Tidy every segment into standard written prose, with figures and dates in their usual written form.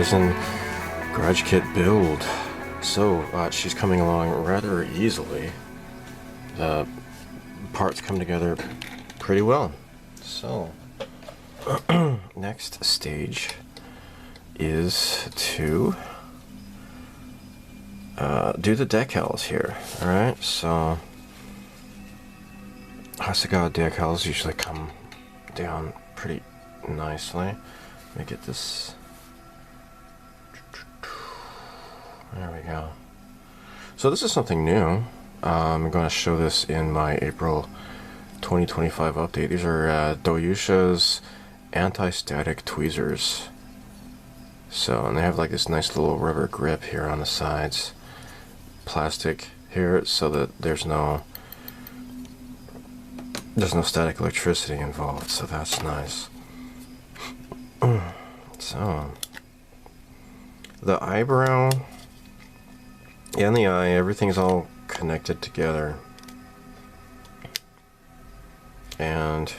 Artisan Garage Kit build. So, she's coming along rather easily. The parts come together pretty well. So, next stage is to do the decals here. Alright, so Hasegawa decals usually come down pretty nicely. Let me get this. There we go. So this is something new. I'm going to show this in my April 2025 update. These are Doyusha's anti-static tweezers. So, and they have like this nice little rubber grip here on the sides. Plastic here so that there's no static electricity involved, so that's nice. So, the eyebrow and the eye, everything's all connected together. And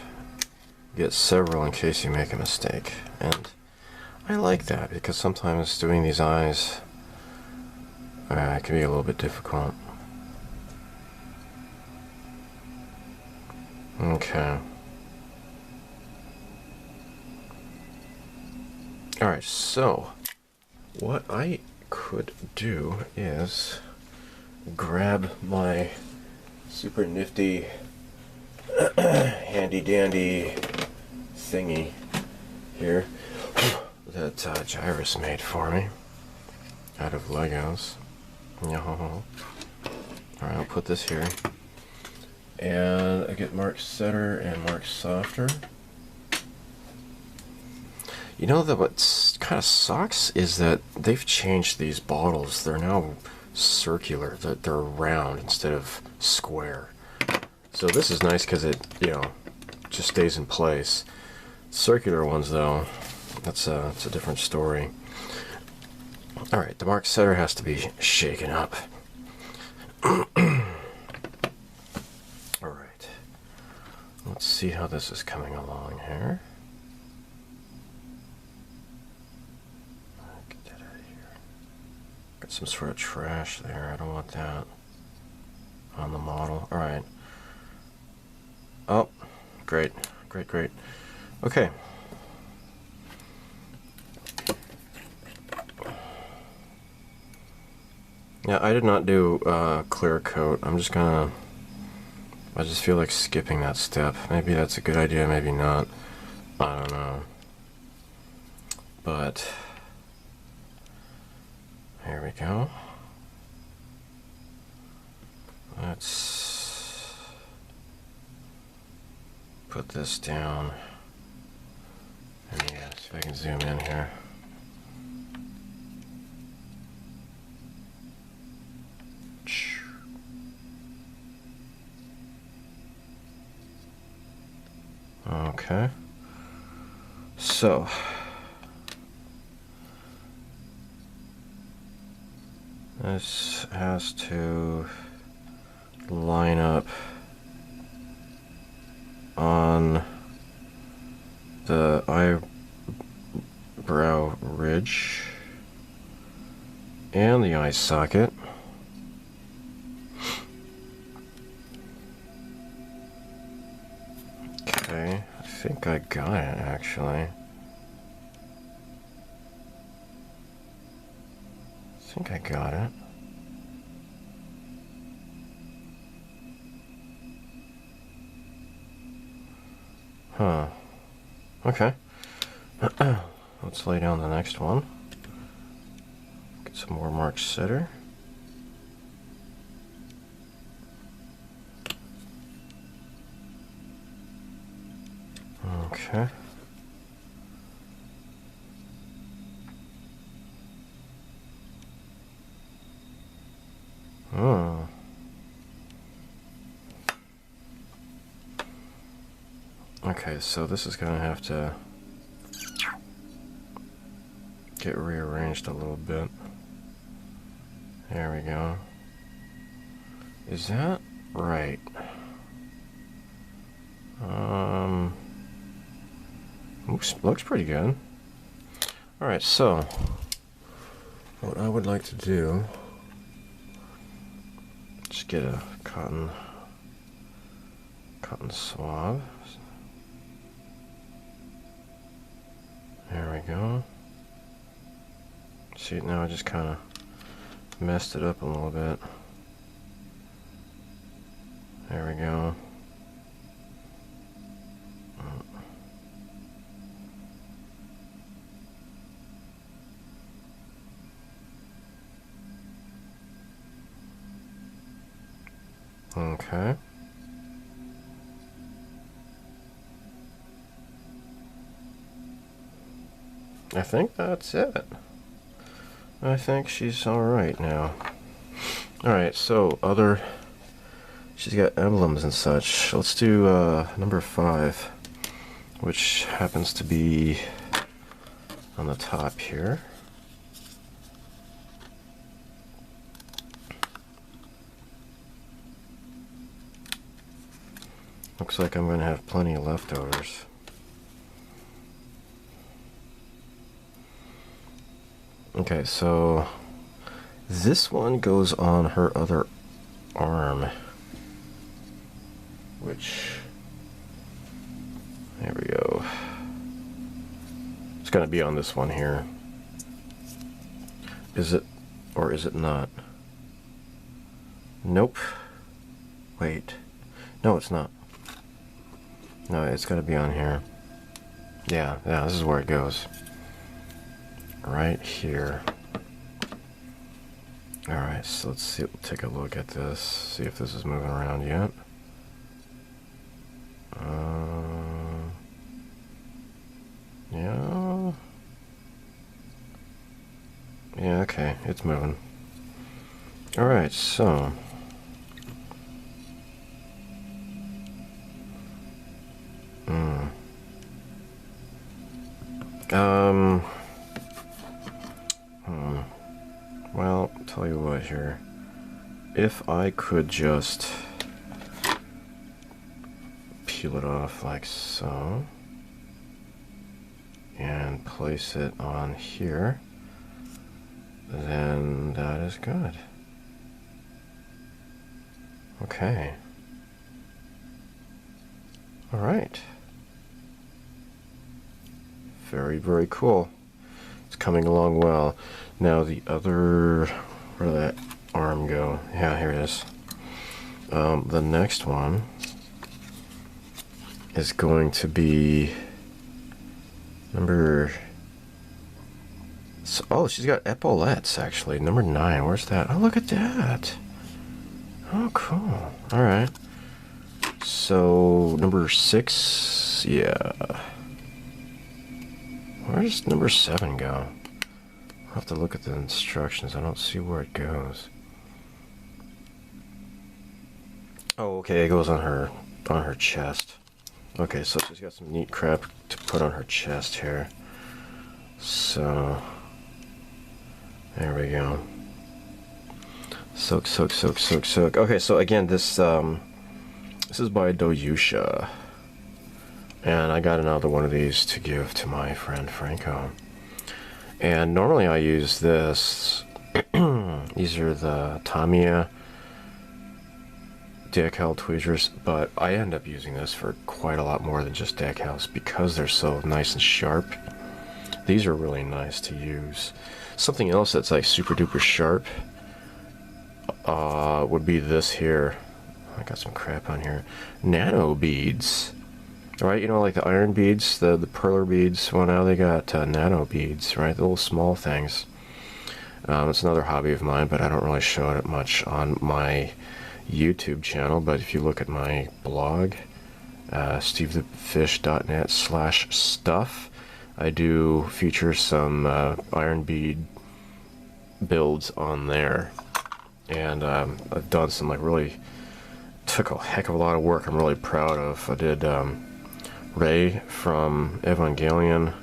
you get several in case you make a mistake. And I like that because sometimes doing these eyes can be a little bit difficult. Okay. Alright, so what I could do is grab my super nifty handy dandy thingy here that Gyrus made for me out of Legos. Alright, I'll put this here. And I get Mark Setter and Mark Softer. You know that what kind of sucks is that they've changed these bottles. They're now circular. They're round instead of square. So this is nice because it, just stays in place. Circular ones though, it's a different story. All right, the Mark Setter has to be shaken up. All right, let's see how this is coming along here. Get that out of here. Got some sort of trash there. I don't want that on the model. All right. Oh, great, great, great. Okay. Yeah, I did not do clear coat. I just feel like skipping that step. Maybe that's a good idea, maybe not. I don't know. But here we go. Let's put this down. And yeah, see if I can zoom in here. Okay. So this has to line up on the eyebrow ridge and the eye socket. Okay, I think I got it actually. I think I got it. Huh. Okay. Let's lay down the next one. Get some more Mark Setter. Okay. Oh. Okay, so this is gonna have to get rearranged a little bit. There we go. Is that right? Looks pretty good. Alright, so what I would like to do, just get a cotton swab. There we go. See, now I just kind of messed it up a little bit. There we go. Okay. I think that's it. I think she's alright now. Alright, so she's got emblems and such. Let's do number 5, which happens to be on the top here. Looks like I'm going to have plenty of leftovers. Okay, so this one goes on her other arm, which, there we go. It's going to be on this one here. Is it, or is it not? Nope. Wait. No, it's not. No, it's got to be on here. Yeah, this is where it goes. Right here. Alright, so let's see, take a look at this, see if this is moving around yet. Yeah. Yeah, okay, it's moving. Alright, so well, tell you what here. If I could just peel it off like so and place it on here, then that is good. Okay. All right. Very, very cool. It's coming along well. Now the other, where did that arm go? Yeah, here it is. The next one is going to be number, oh, she's got epaulettes actually. Number 9, where's that? Oh, look at that. Oh, cool. All right. So number 6, yeah. Where does number 7 go? I'll have to look at the instructions. I don't see where it goes. Oh, okay, it goes on her chest. Okay, so she's got some neat crap to put on her chest here. So there we go. Soak, soak, soak, soak, soak. Okay, so again, this is by Doyusha. And I got another one of these to give to my friend Franco. And normally I use this. These are the Tamiya decal tweezers, but I end up using this for quite a lot more than just decals because they're so nice and sharp. These are really nice to use. Something else that's like super duper sharp would be this here. I got some crap on here. Nano beads. Right, you know, like the iron beads, the perler beads. Well, now they got nano beads, right? The little small things. It's another hobby of mine, but I don't really show it much on my YouTube channel. But if you look at my blog, stevethefish.net/stuff, I do feature some iron bead builds on there. And I've done some, like, really took a heck of a lot of work I'm really proud of. I did Ray from Evangelion,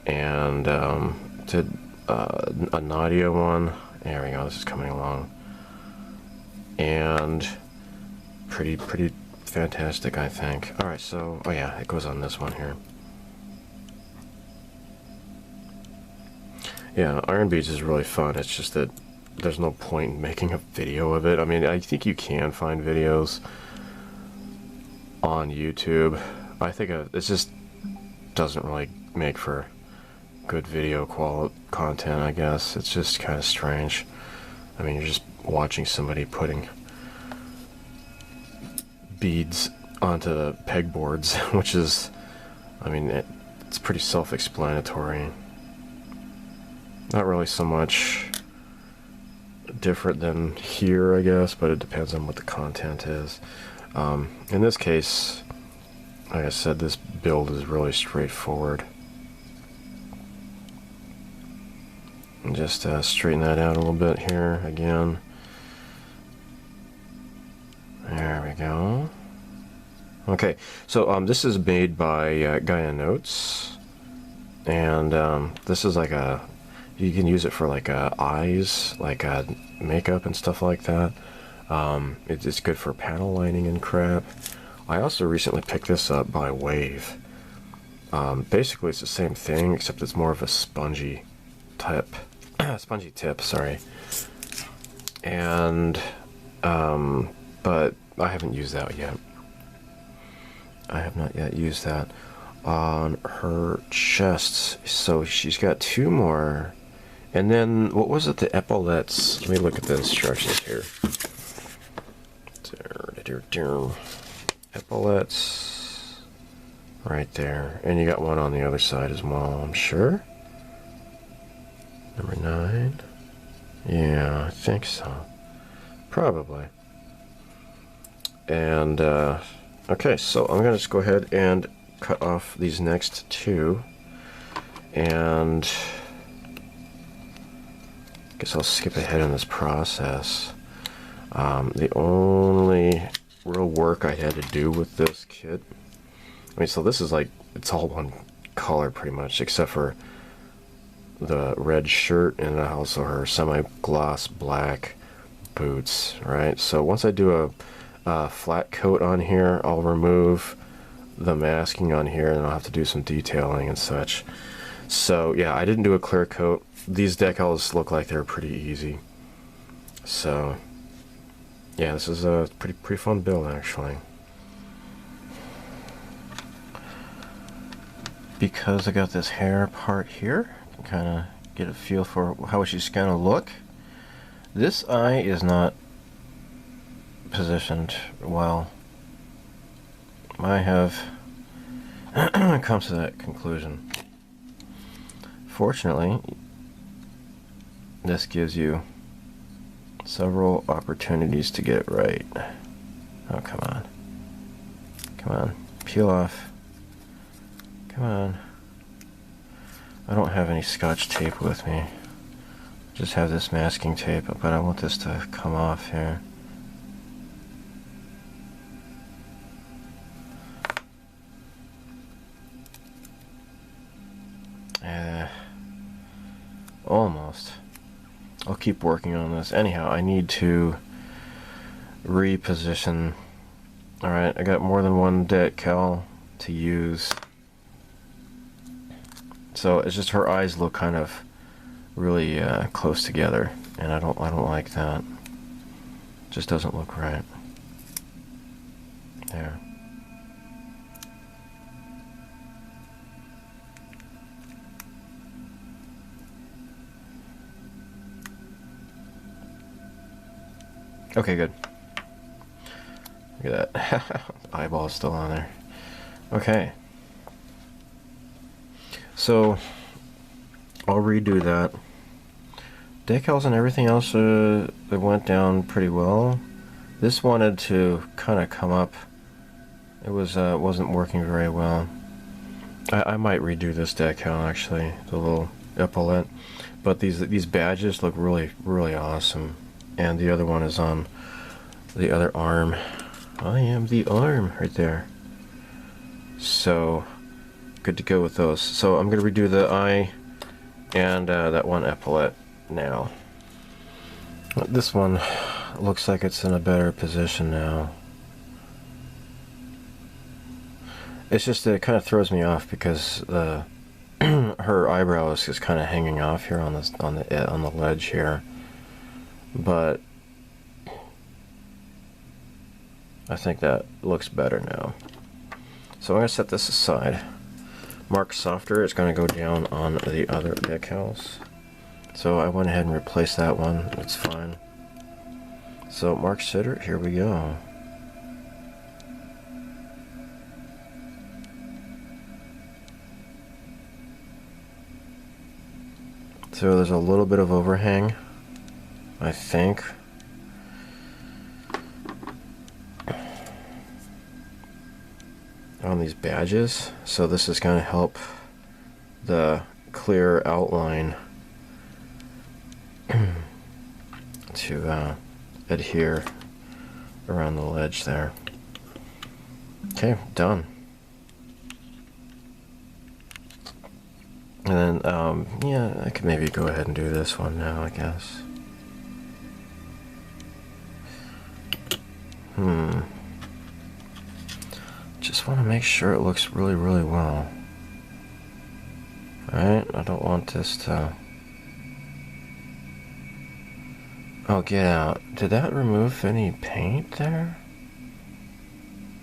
and did a Nadia one. There we go, this is coming along. And pretty fantastic, I think. Alright, so, oh yeah, it goes on this one here. Yeah, iron beads is really fun. It's just that there's no point in making a video of it. I mean, I think you can find videos on YouTube. I think it just doesn't really make for good video content, I guess. It's just kind of strange. I mean, you're just watching somebody putting beads onto the pegboards, which is, I mean, it's pretty self-explanatory. Not really so much different than here, I guess, but it depends on what the content is. In this case, like I said, this build is really straightforward. And just straighten that out a little bit here again. There we go. Okay, so this is made by Gaia Notes, and this is like you can use it for like eyes, like makeup and stuff like that. It's good for panel lining and crap. I also recently picked this up by Wave. Basically, it's the same thing, except it's more of a spongy tip. Spongy tip, sorry. And but I haven't used that yet. I have not yet used that on her chests. So she's got 2 more. And then, what was it, the epaulets? Let me look at the instructions here. Epaulets. Right there. And you got one on the other side as well, I'm sure. Number 9. Yeah, I think so. Probably. And, okay, so I'm going to just go ahead and cut off these next 2. And I guess I'll skip ahead in this process. The only real work I had to do with this kit, I mean, so this is like, it's all one color pretty much, except for the red shirt and also her semi-gloss black boots, right? So once I do a flat coat on here, I'll remove the masking on here, and I'll have to do some detailing and such. So yeah, I didn't do a clear coat. These decals look like they're pretty easy. So yeah, this is a pretty fun build actually. Because I got this hair part here, I can kind of get a feel for how she's gonna look. This eye is not positioned well. I have come to that conclusion. Fortunately, this gives you several opportunities to get it right. Oh, come on. Come on. Peel off. Come on. I don't have any Scotch tape with me. Just have this masking tape, but I want this to come off here. Almost. I'll keep working on this. Anyhow, I need to reposition. Alright, I got more than one decal to use. So it's just her eyes look kind of really close together, and I don't like that. It just doesn't look right. There. Okay, good. Look at that. Eyeball is still on there. Okay. So I'll redo that. Decals and everything else, it went down pretty well. This wanted to kind of come up. It wasn't working very well. I might redo this decal actually, the little epaulette. But these badges look really awesome. And the other one is on the other arm. I am the arm right there. So good to go with those. So I'm going to redo the eye and that one epaulette now. This one looks like it's in a better position now. It's just that it kind of throws me off because the her eyebrow is just kind of hanging off here on the ledge here, but I think that looks better now. So I'm going to set this aside. Mark Softer is going to go down on the other decals. So I went ahead and replaced that one. It's fine. So Mark Sitter, here we go. So there's a little bit of overhang, I think. On these badges, so this is going to help the clear outline to adhere around the ledge there. Okay, done. And then, yeah, I could maybe go ahead and do this one now, I guess. Just want to make sure it looks really, really well. Alright, I don't want this to... Oh, get out. Did that remove any paint there?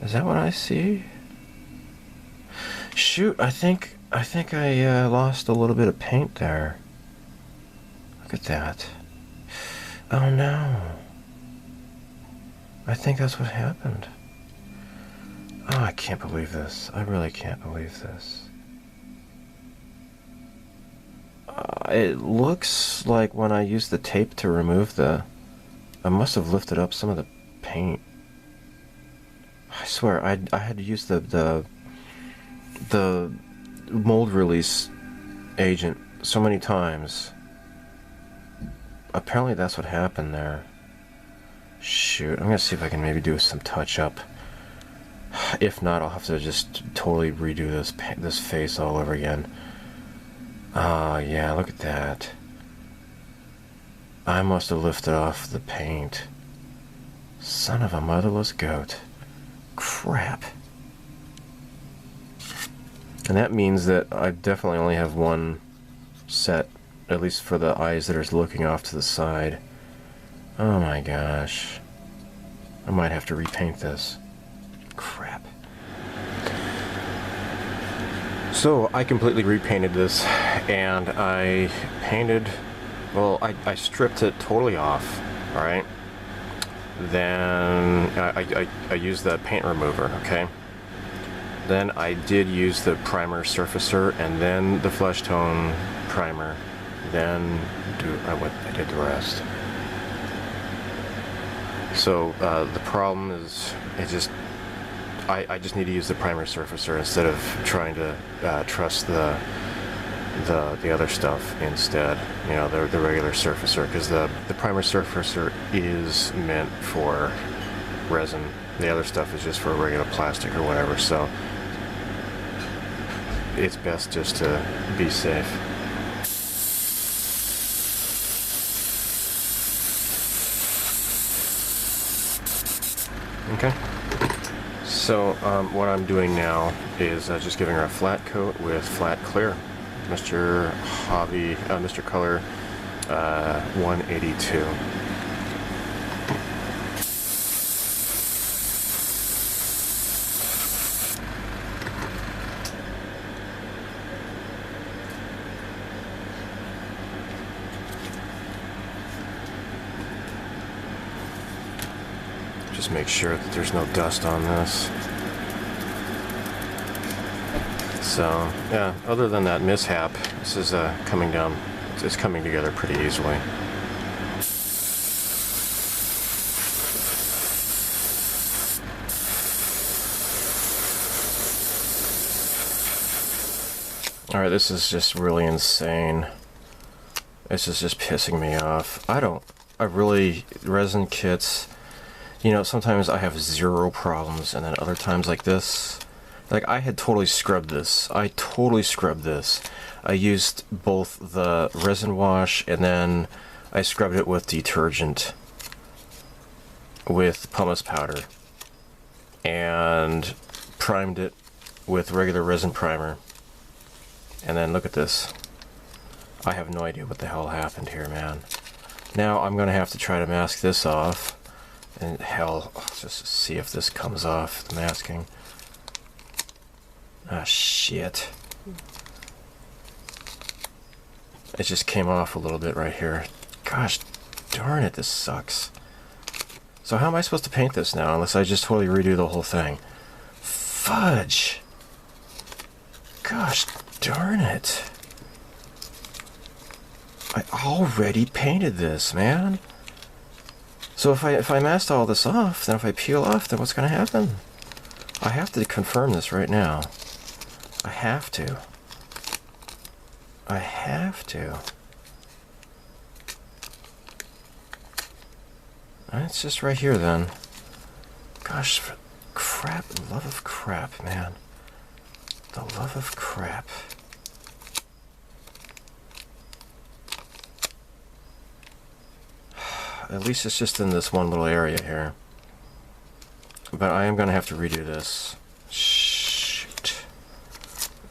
Is that what I see? Shoot, I think I lost a little bit of paint there. Look at that. Oh no. I think that's what happened. Oh, I can't believe this. I really can't believe this. It looks like when I used the tape to remove the... I must have lifted up some of the paint. I swear, I had to use the mold release agent so many times. Apparently that's what happened there. Shoot, I'm gonna see if I can maybe do some touch-up. If not, I'll have to just totally redo this face all over again. Oh, yeah, look at that. I must have lifted off the paint. Son of a motherless goat. Crap. And that means that I definitely only have one set, at least for the eyes that are looking off to the side. Oh my gosh. I might have to repaint this. Crap. So I completely repainted this, and I painted, well, I stripped it totally off, alright? Then I used the paint remover, okay? Then I did use the primer surfacer, and then the flesh tone primer. Then I did the rest. So the problem is, I just need to use the primer surfacer instead of trying to trust the other stuff instead. You know, the regular surfacer, because the primer surfacer is meant for resin. The other stuff is just for regular plastic or whatever. So it's best just to be safe. Okay. So what I'm doing now is just giving her a flat coat with flat clear, Mr. Color 182. Just make sure that there's no dust on this. So, yeah, other than that mishap, this is coming down, it's coming together pretty easily. Alright, this is just really insane. This is just pissing me off. Resin kits, you know, sometimes I have zero problems, and then other times like this, like I had totally scrubbed this. I used both the resin wash, and then I scrubbed it with detergent, with pumice powder, and primed it with regular resin primer. And then look at this. I have no idea what the hell happened here, man. Now I'm going to have to try to mask this off. And hell, let's just see if this comes off, the masking. Ah, shit. It just came off a little bit right here. Gosh darn it, this sucks. So how am I supposed to paint this now, unless I just totally redo the whole thing? Fudge! Gosh darn it. I already painted this, man. So if I masked all this off, then if I peel off, then what's going to happen? I have to confirm this right now. I have to. I have to. It's just right here then. Gosh, for crap, love of crap, man. The love of crap. At least it's just in this one little area here. But I am going to have to redo this. Shoot.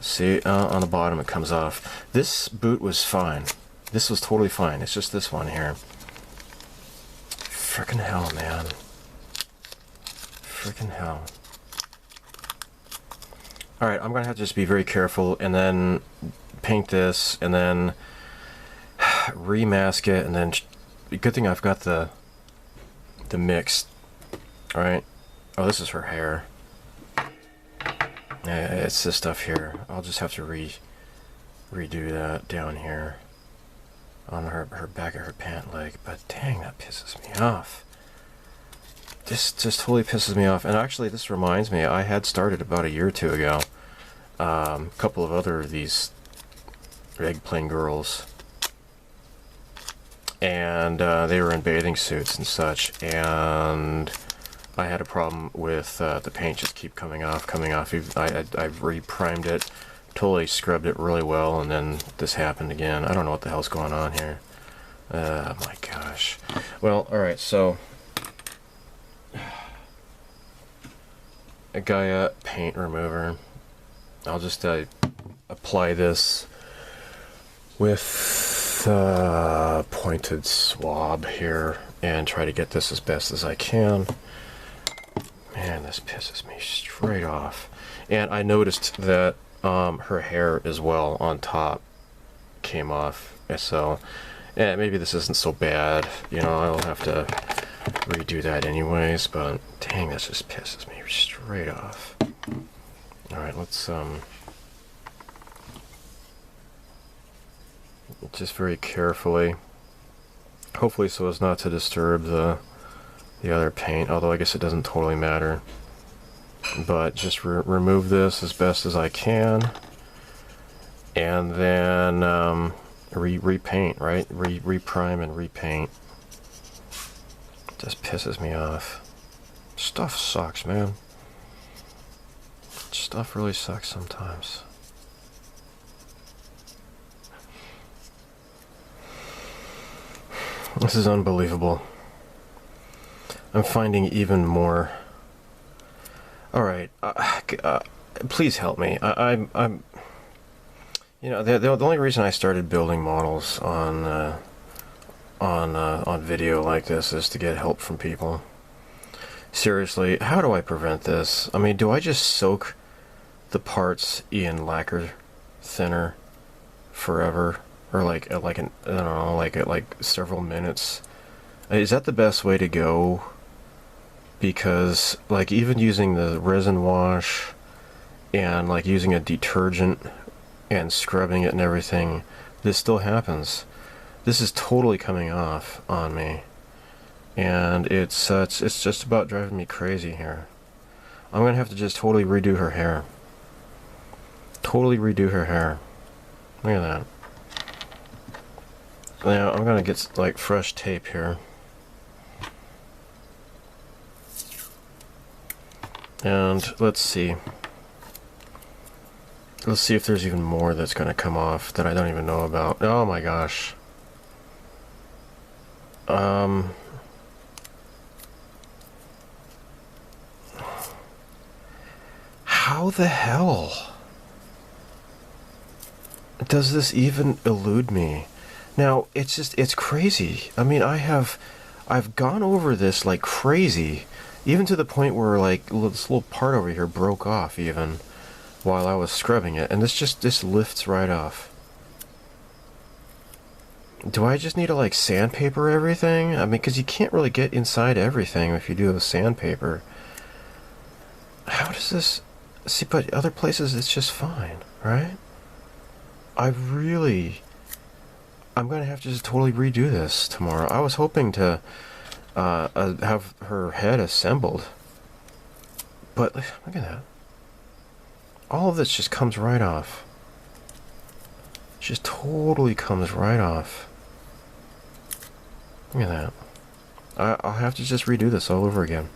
See, on the bottom it comes off. This boot was fine. This was totally fine. It's just this one here. Frickin' hell, man. Frickin' hell. Alright, I'm going to have to just be very careful and then paint this and then remask it and then... Good thing I've got the mix. Alright. Oh, this is her hair. Yeah, it's this stuff here. I'll just have to redo that down here on her back of her pant leg. But dang, that pisses me off. This just totally pisses me off. And actually, this reminds me, I had started about a year or two ago a couple of other of these Eggplane girls. And they were in bathing suits and such, and I had a problem with the paint just keep coming off. I re-primed it, totally scrubbed it really well, and then this happened again. I don't know what the hell's going on here. My gosh. Well, alright, so a Gaia paint remover. I'll just apply this with pointed swab here and try to get this as best as I can. Man, this pisses me straight off. And I noticed that her hair as well on top came off. So maybe this isn't so bad. You know, I'll have to redo that anyways, but dang, this just pisses me straight off. Alright, let's just very carefully, hopefully so as not to disturb the other paint, although I guess it doesn't totally matter, but just remove this as best as I can, and then repaint, right? Reprime and repaint. Just pisses me off. Stuff sucks, man. Stuff really sucks sometimes. This is unbelievable. I'm finding even more. Alright, please help me. I'm you know, the only reason I started building models on video like this is to get help from people. Seriously, how do I prevent this? I mean, do I just soak the parts in lacquer thinner forever? Or like I don't know, like several minutes. Is that the best way to go? Because like even using the resin wash and like using a detergent and scrubbing it and everything, this still happens. This is totally coming off on me, and it's just about driving me crazy here. I'm gonna have to just totally redo her hair. Totally redo her hair. Look at that. Now I'm gonna get like fresh tape here, and let's see if there's even more that's gonna come off that I don't even know about. Oh my gosh. How the hell? Does this even elude me? Now, it's crazy. I mean, I've gone over this like crazy, even to the point where like this little part over here broke off even while I was scrubbing it, and this lifts right off. Do I just need to like sandpaper everything? I mean, because you can't really get inside everything if you do the sandpaper. How does this... See, but other places it's just fine, right? I'm gonna have to just totally redo this tomorrow. I was hoping to have her head assembled, but look at that. All of this just comes right off. Just totally comes right off. Look at that. I'll have to just redo this all over again.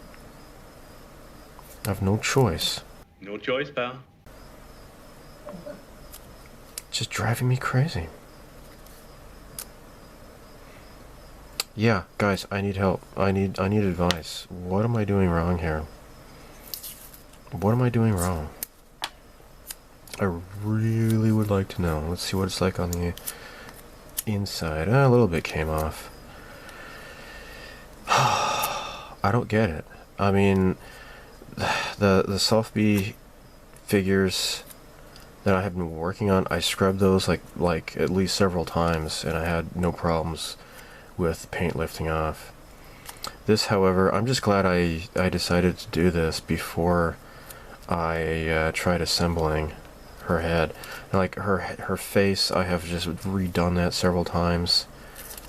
I have no choice. No choice, pal. Just driving me crazy. Yeah, guys, I need help. I need advice. What am I doing wrong here? What am I doing wrong? I really would like to know. Let's see what it's like on the inside. A little bit came off. I don't get it. I mean, the soft B figures that I have been working on, I scrubbed those like at least several times, and I had no problems with paint lifting off. This, however, I'm just glad I decided to do this before I tried assembling her head. And like her face, I have just redone that several times.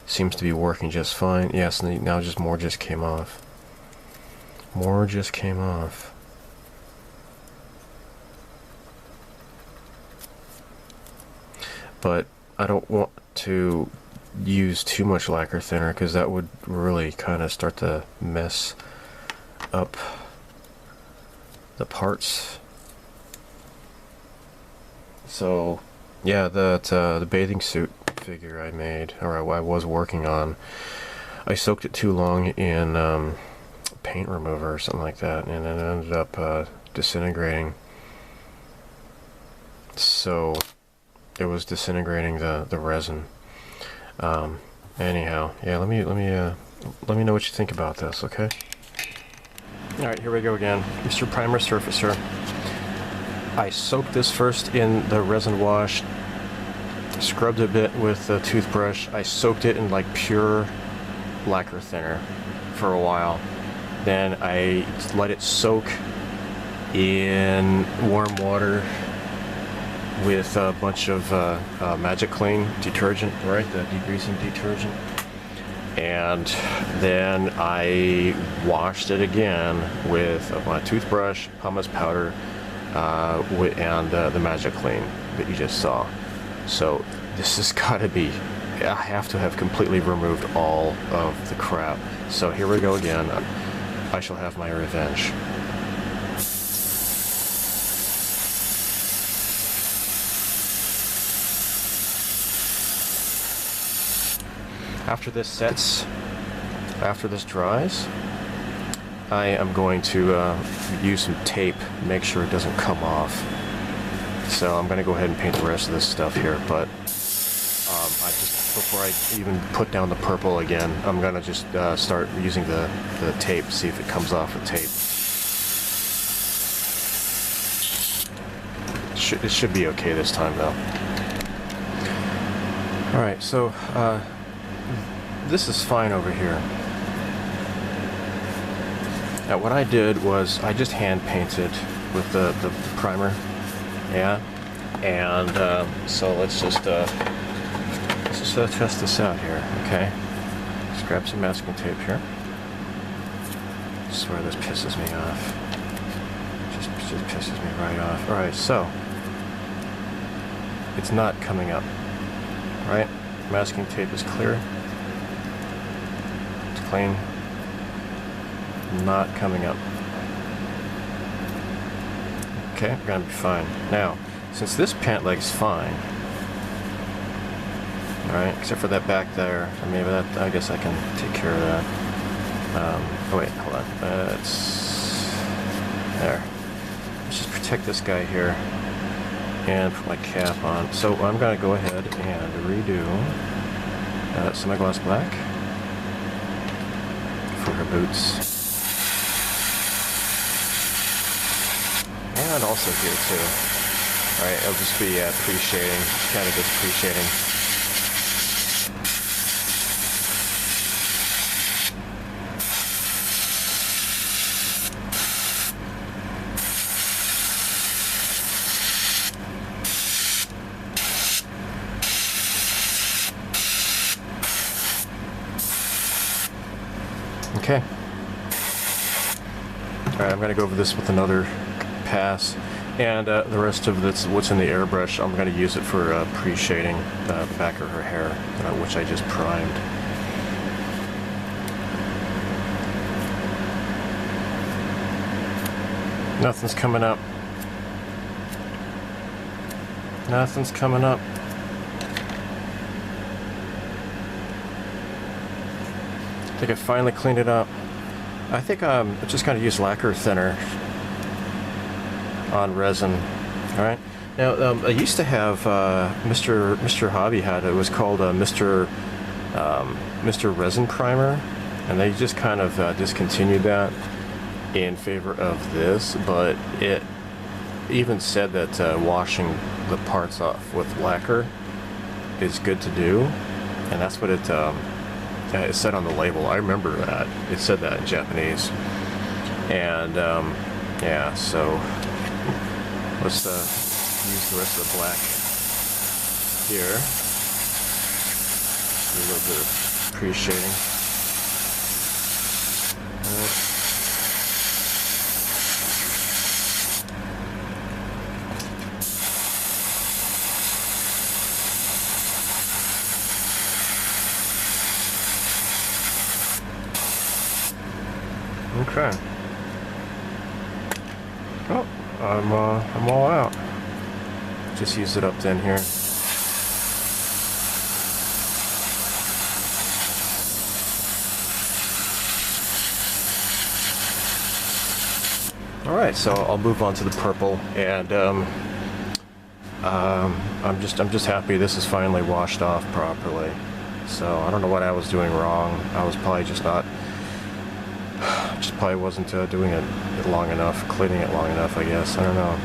Seems to be working just fine. Yes, now just more just came off. More just came off. But I don't want to use too much lacquer thinner because that would really kind of start to mess up the parts. So yeah, the bathing suit figure I made, or I was working on, I soaked it too long in paint remover or something like that, and it ended up disintegrating. So it was disintegrating the resin. Anyhow, yeah, let me know what you think about this, okay? All right, here we go again. Mr. Primer Surfacer. I soaked this first in the resin wash, scrubbed a bit with a toothbrush. I soaked it in like pure lacquer thinner for a while. Then I let it soak in warm water with a bunch of Magic Clean detergent, right? The degreasing detergent. And then I washed it again with my toothbrush, pumice powder, and the Magic Clean that you just saw. So this has got to be, I have to have completely removed all of the crap. So here we go again. I shall have my revenge. After this sets, after this dries, I am going to use some tape, make sure it doesn't come off. So I'm going to go ahead and paint the rest of this stuff here, but before I even put down the purple again, I'm going to just start using the tape, see if it comes off with tape. It should be okay this time though. Alright, so this is fine over here. Now what I did was I just hand painted with the primer, yeah, and so let's just test this out here, okay? Just grab some masking tape here. I swear this pisses me off. Just pisses me right off. All right, so it's not coming up, right? Masking tape is clear. It's clean. Not coming up. Okay, we're gonna be fine. Now, since this pant leg's fine, alright, except for that back there, or maybe that, I guess I can take care of that. Oh wait, hold on. It's there. Let's just protect this guy here. and put my cap on. So I'm going to go ahead and redo semi-gloss black for her boots. And also here too. Alright, it'll just be pre-shading, kind of just pre-shading. Okay. Alright, I'm going to go over this with another pass, and the rest of this, what's in the airbrush, I'm going to use it for pre-shading the back of her hair, which I just primed. Nothing's coming up. Nothing's coming up. I think I finally cleaned it up. I think I'm just going to use lacquer thinner on resin. Alright. Now, I used to have Mr. Hobby had it. It was called Mr. Resin Primer, and they just kind of discontinued that in favor of this, but it even said that washing the parts off with lacquer is good to do, and that's what it said on the label. I remember that. It said that in Japanese. And yeah, so let's use the rest of the black here. Do a little bit of pre-shading. Okay. Oh, I'm all out. Just use it up then here. All right, so I'll move on to the purple, and I'm just happy this is finally washed off properly. So I don't know what I was doing wrong. I was probably just not. Just probably wasn't doing it long enough, cleaning it long enough, I guess. I don't know.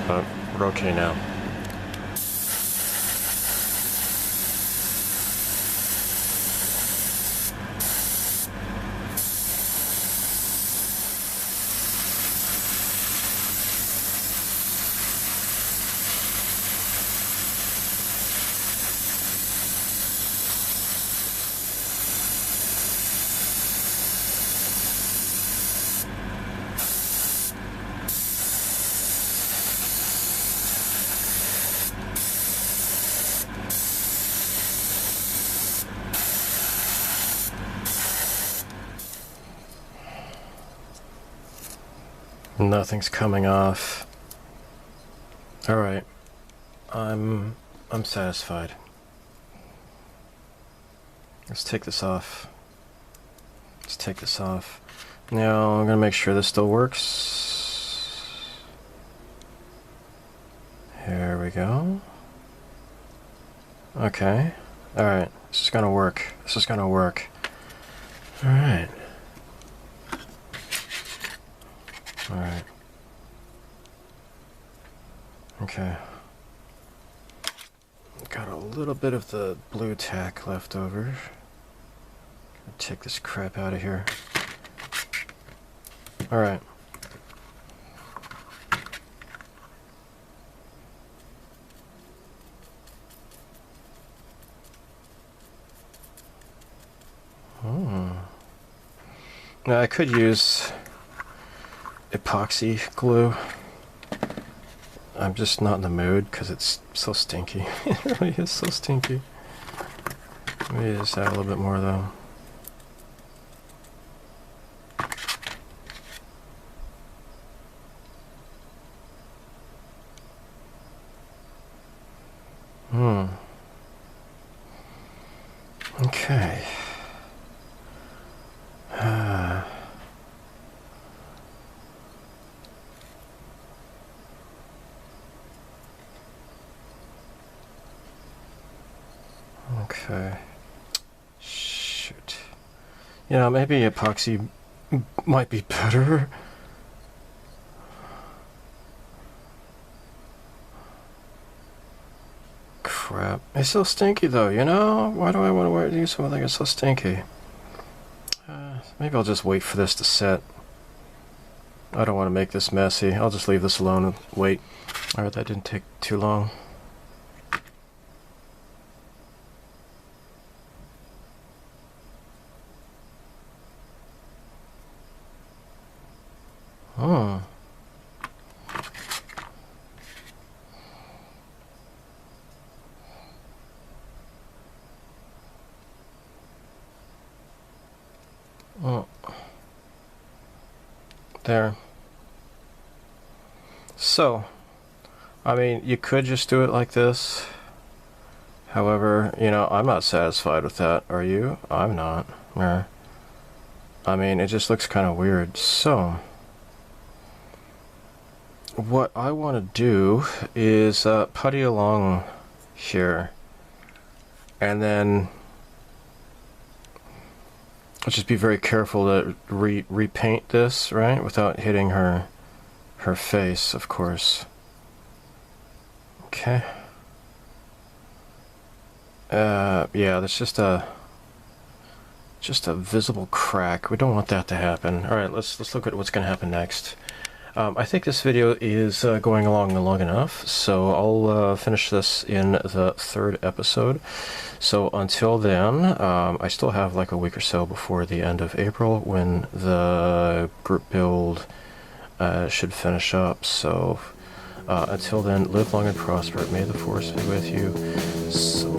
But we're okay now. Nothing's coming off. All right, I'm satisfied. Let's take this off. Let's take this off. Now I'm gonna make sure this still works. Here we go. Okay. All right. This is gonna work. This is gonna work. All right. Alright. Okay. Got a little bit of the blue tack left over. Take this crap out of here. Alright. Now I could use epoxy glue. I'm just not in the mood because it's so stinky. It really is so stinky. Maybe just add a little bit more though. Okay. Okay. Shoot. Yeah, maybe epoxy might be better. Crap. It's so stinky though, you know? Why do I want to use something that's so stinky? Maybe I'll just wait for this to set. I don't want to make this messy. I'll just leave this alone and wait. Alright, that didn't take too long. Oh. Oh. There. So, I mean, you could just do it like this. However, you know, I'm not satisfied with that. Are you? I'm not. I mean, it just looks kind of weird. So, what I want to do is putty along here. And then I'll just be very careful to repaint this, right? Without hitting her face, of course. Okay. Yeah, that's just a visible crack. We don't want that to happen. All right, let's look at what's going to happen next. I think this video is going along long enough, so I'll finish this in the 3rd episode. So until then, I still have like a week or so before the end of April when the group build should finish up. So until then, live long and prosper. May the force be with you. So